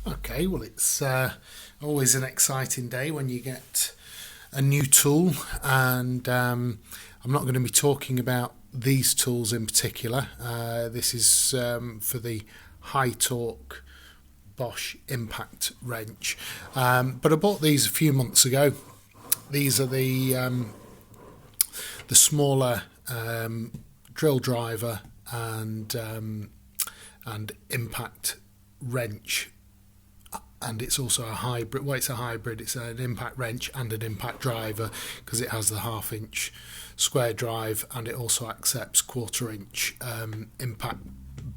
Okay, well, it's always an exciting day when you get a new tool, and I'm not going to be talking about these tools in particular. This is for the high torque Bosch impact wrench, but I bought these a few months ago. These are the smaller drill driver and impact wrench, and it's also a hybrid. Well, it's a hybrid. It's an impact wrench and an impact driver because it has the 1/2 inch square drive, and it also accepts 1/4 inch impact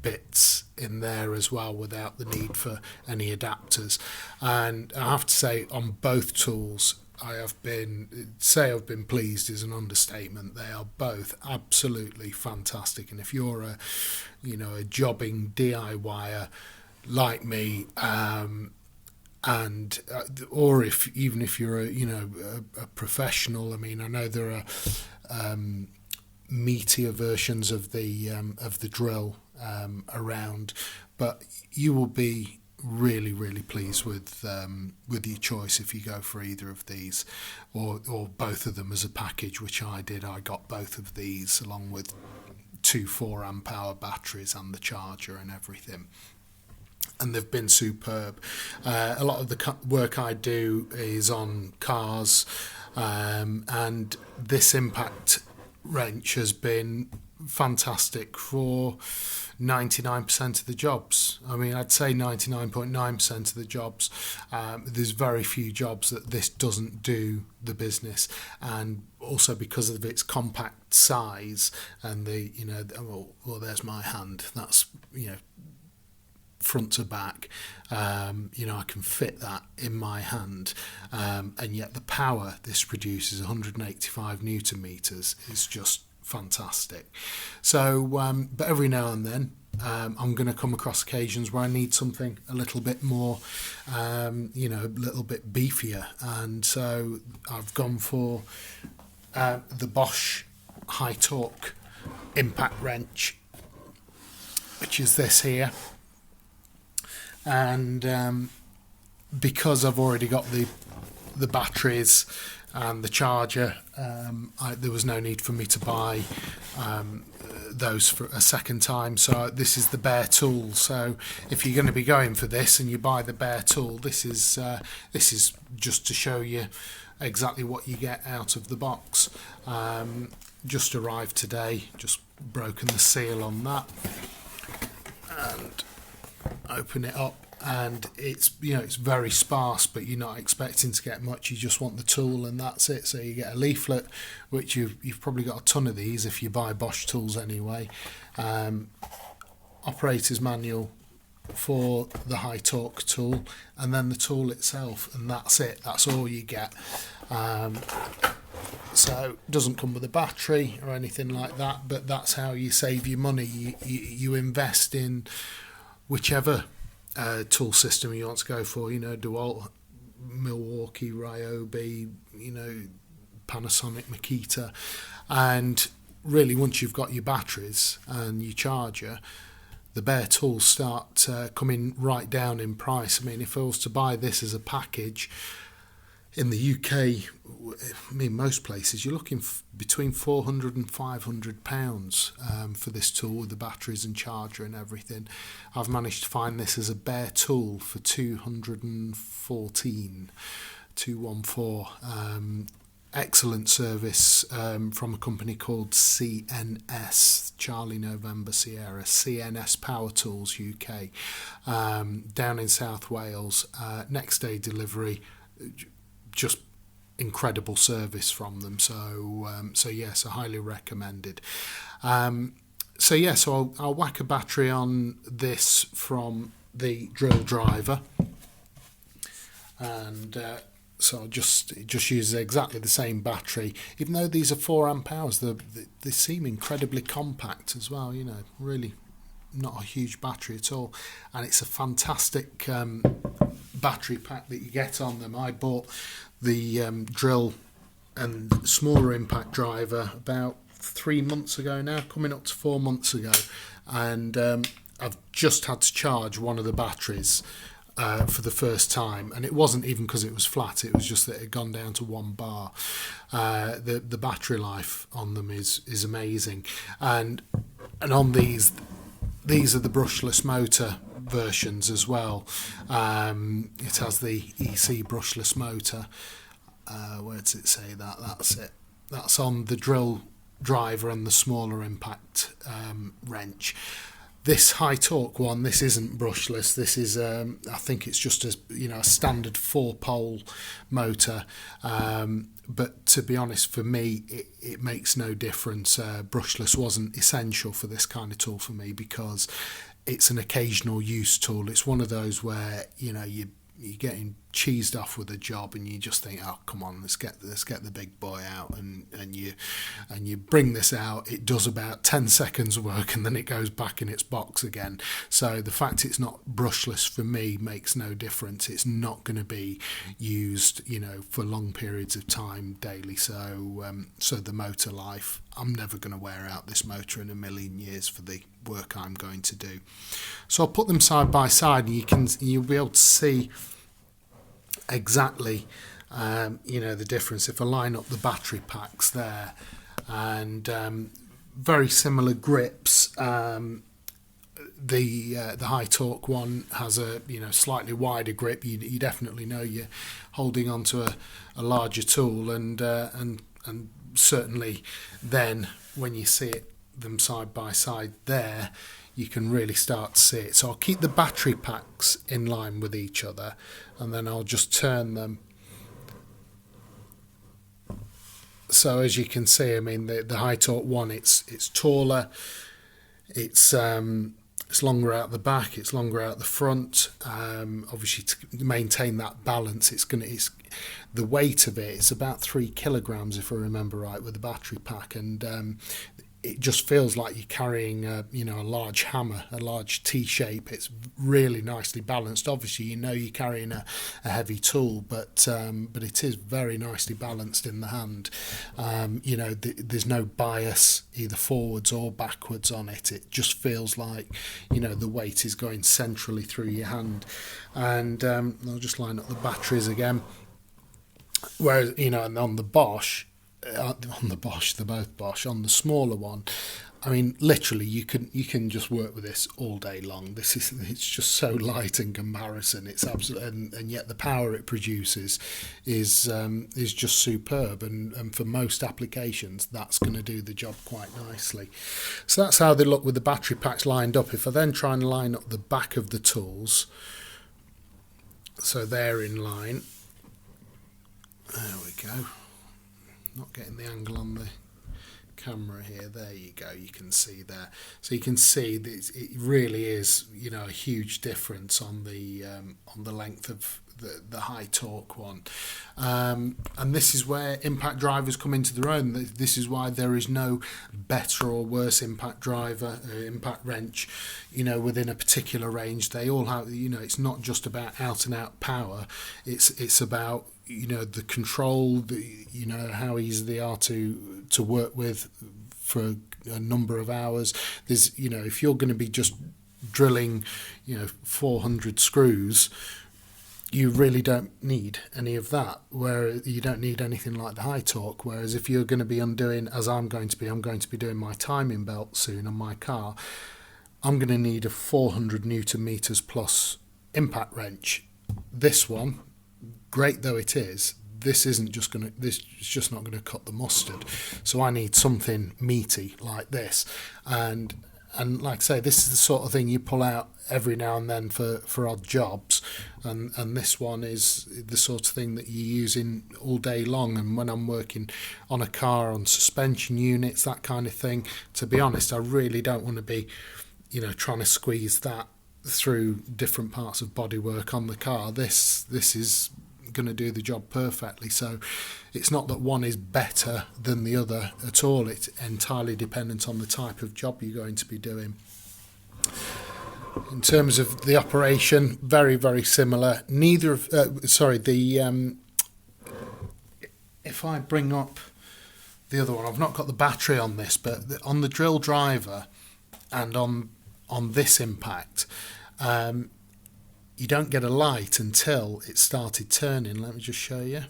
bits in there as well without the need for any adapters. And I have to say, on both tools, I've been pleased is an understatement. They are both absolutely fantastic, and if you're a jobbing DIYer like me, or even if you're a professional. I mean, I know there are meatier versions of the drill around, but you will be really pleased with your choice if you go for either of these or both of them as a package, which I did. I got both of these along with 2 4-amp-hour batteries and the charger and everything, and they've been superb. A lot of the work I do is on cars, and this impact wrench has been fantastic for 99% of the jobs. I mean, I'd say 99.9% of the jobs. There's very few jobs that this doesn't do the business, and also because of its compact size and there's my hand. That's front to back. I can fit that in my hand, and yet the power this produces, 185 newton meters, is just fantastic. So, but every now and then, I'm going to come across occasions where I need something a little bit more, a little bit beefier, and so I've gone for the Bosch high torque impact wrench, which is this here. And because I've already got the batteries and the charger, there was no need for me to buy those for a second time. So this is the bare tool. So if you're going to be going for this and you buy the bare tool, this is just to show you exactly what you get out of the box. Just arrived today, just broken the seal on that, and open it up, and it's very sparse, but you're not expecting to get much. You just want the tool and that's it. So you get a leaflet, which you've probably got a ton of these if you buy Bosch tools anyway. Operator's manual for the high torque tool, and then the tool itself, and that's it. That's all you get. So it doesn't come with a battery or anything like that, but that's how you save your money. You invest in whichever tool system you want to go for, DeWalt, Milwaukee, Ryobi, Panasonic, Makita, and really once you've got your batteries and your charger, the bare tools start coming right down in price. I mean, if I was to buy this as a package in the UK, I mean, most places you're looking between £400 and £500 for this tool with the batteries and charger and everything. I've managed to find this as a bare tool for 214. Excellent service from a company called CNS, Charlie November Sierra, CNS Power Tools UK, down in South Wales. Next day delivery, just incredible service from them. So yes, I highly recommended. So I'll whack a battery on this from the drill driver, and so I'll just use exactly the same battery. Even though these are 4 amp-hours, they seem incredibly compact as well. Really not a huge battery at all, and it's a fantastic battery pack that you get on them. I bought the drill and smaller impact driver about 3 months ago now, coming up to 4 months ago, and I've just had to charge one of the batteries for the first time, and it wasn't even because it was flat, it was just that it had gone down to 1 bar. The battery life on them is amazing, and on these are the brushless motor versions as well. It has the EC brushless motor. Where does it say that? That's it. That's on the drill driver and the smaller impact wrench. This high torque one, this isn't brushless. This is, I think it's just a standard 4-pole motor. But to be honest, for me, it makes no difference. Brushless wasn't essential for this kind of tool for me because it's an occasional use tool. It's one of those where you're getting cheesed off with a job and you just think, oh come on, let's get the big boy out, and you bring this out. It does about 10 seconds work and then it goes back in its box again. So the fact it's not brushless for me makes no difference. It's not going to be used for long periods of time daily. So the motor life, I'm never going to wear out this motor in a million years for the work I'm going to do. So I'll put them side by side and you'll be able to see exactly the difference. If I line up the battery packs there, and very similar grips. The high torque one has a slightly wider grip. You definitely know you're holding onto a larger tool, and certainly then when you see them side by side there, you can really start to see it. So I'll keep the battery packs in line with each other, and then I'll just turn them. So as you can see, I mean the high torque one, it's taller, it's longer out the back, it's longer out the front. Obviously to maintain that balance, it's the weight of it, it's about 3 kilograms if I remember right with the battery pack, and it just feels like you're carrying a large hammer, a large T-shape. It's really nicely balanced. Obviously, you're carrying a heavy tool, but it is very nicely balanced in the hand. There's no bias either forwards or backwards on it. It just feels like the weight is going centrally through your hand. And I'll just line up the batteries again. Whereas and on the Bosch. They're both Bosch. On the smaller one, I mean, literally, you can just work with this all day long. It's just so light in comparison. It's absolute, and yet the power it produces is just superb. And for most applications, that's going to do the job quite nicely. So that's how they look with the battery packs lined up. If I then try and line up the back of the tools, so they're in line. There we go. Not getting the angle on the camera here. There you go. You can see there. So you can see that it really is, a huge difference on the length of the high torque one. And this is where impact drivers come into their own. This is why there is no better or worse impact driver, impact wrench, within a particular range. They all have, it's not just about out and out power. It's about the control, how easy they are to work with for a number of hours. There's, if you're going to be just drilling, 400 screws, you really don't need any of that, where you don't need anything like the high torque. Whereas if you're going to be undoing, as I'm going to be doing my timing belt soon on my car, I'm going to need a 400 Newton meters plus impact wrench. This one, great though it is, this is just not going to cut the mustard. So I need something meaty like this, and like I say, this is the sort of thing you pull out every now and then for odd jobs, and this one is the sort of thing that you're using all day long. And when I'm working on a car, on suspension units, that kind of thing, to be honest, I really don't want to be trying to squeeze that through different parts of bodywork on the car. This is going to do the job perfectly. So it's not that one is better than the other at all. It's entirely dependent on the type of job you're going to be doing. In terms of the operation, very, very similar. If I bring up the other one, I've not got the battery on this, but on the drill driver and on this impact, you don't get a light until it started turning. Let me just show you.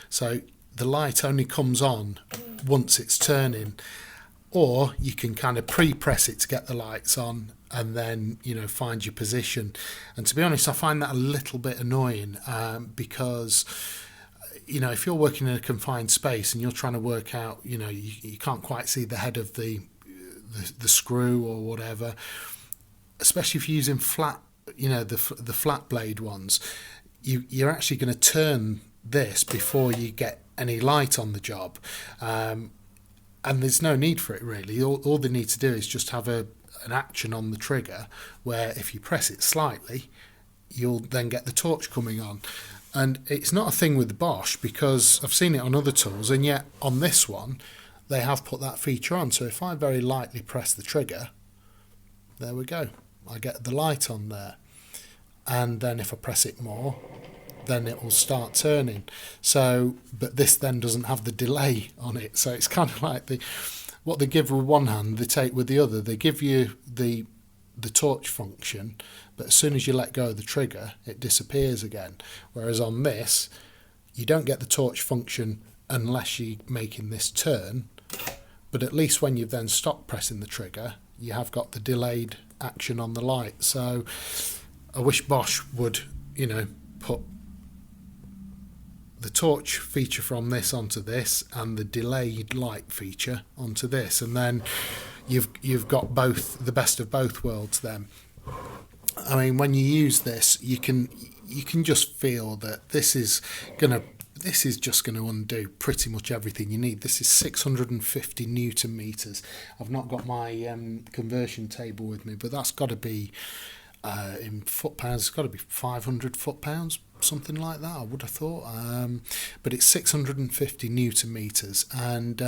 So the light only comes on once it's turning, or you can kind of pre-press it to get the lights on and then, you know, find your position. And to be honest, I find that a little bit annoying because, you know, if you're working in a confined space and you're trying to work out, you know, you can't quite see the head of the screw or whatever, especially if you're using flat, you know, the flat blade ones, you're actually going to turn this before you get any light on the job. And there's no need for it really. All they need to do is just have an action on the trigger where if you press it slightly, you'll then get the torch coming on. And it's not a thing with the Bosch, because I've seen it on other tools, and yet on this one they have put that feature on. So if I very lightly press the trigger, there we go, I get the light on there. And then if I press it more, then it will start turning. So, but this then doesn't have the delay on it, so it's kind of like what they give with one hand, they take with the other. They give you the torch function, but as soon as you let go of the trigger, it disappears again. Whereas on this, you don't get the torch function unless you're making this turn, but at least when you've then stopped pressing the trigger, you have got the delayed action on the light. So I wish Bosch would, you know, put the torch feature from this onto this and the delayed light feature onto this, and then you've got both, the best of both worlds then. I mean, when you use this, you can just feel that this is just going to undo pretty much everything you need. This is 650 Newton meters. I've not got my conversion table with me, but that's got to be in foot pounds. It's got to be 500 foot pounds, something like that, I would have thought. But it's 650 Newton meters, and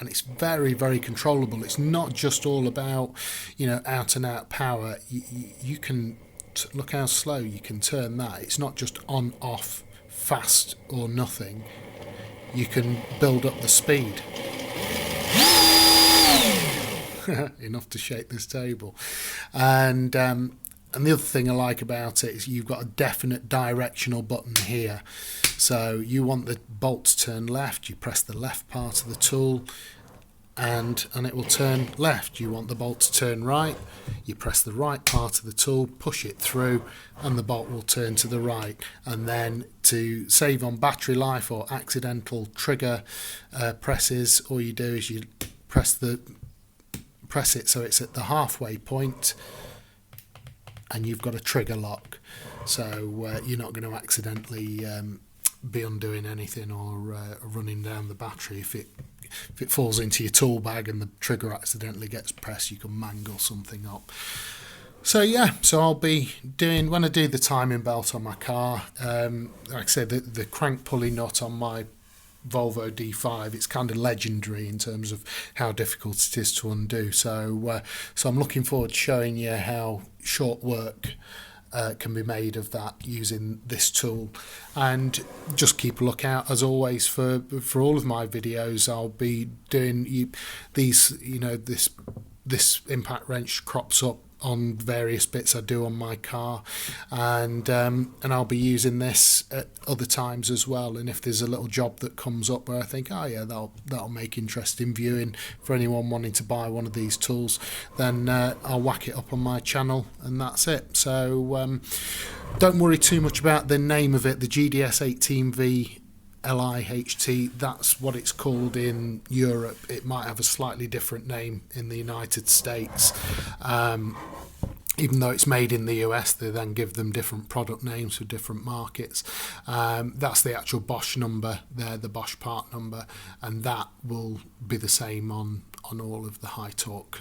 it's very, very controllable. It's not just all about, you know, out and out power. You can look how slow you can turn that. It's not just on, off, fast or nothing. You can build up the speed. Enough to shake this table. And the other thing I like about it is you've got a definite directional button here. So you want the bolt to turn left, you press the left part of the tool and it will turn left. You want the bolt to turn right, you press the right part of the tool, push it through, and the bolt will turn to the right. And then to save on battery life or accidental trigger presses, all you do is you press it so it's at the halfway point, and you've got a trigger lock, so you're not going to accidentally be undoing anything or running down the battery. If it falls into your tool bag and the trigger accidentally gets pressed, you can mangle something up. So yeah, so I'll be doing, when I do the timing belt on my car, like I said, the crank pulley nut on my Volvo D5, it's kind of legendary in terms of how difficult it is to undo. So I'm looking forward to showing you how short work can be made of that using this tool. And just keep a lookout as always for all of my videos. I'll be doing these, you know, this impact wrench crops up on various bits I do on my car, and I'll be using this at other times as well. And if there's a little job that comes up where I think, oh yeah, that'll make interesting viewing for anyone wanting to buy one of these tools, then I'll whack it up on my channel, and that's it. So don't worry too much about the name of it, the GDS18V-LI HT, that's what it's called in Europe. It might have a slightly different name in the United States. Even though it's made in the US, they then give them different product names for different markets. That's the actual Bosch number there, the Bosch part number, and that will be the same on all of the high torque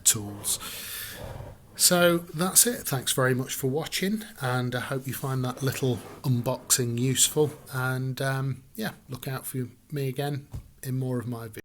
tools. So that's it. Thanks very much for watching, and I hope you find that little unboxing useful. And yeah, look out for me again in more of my videos.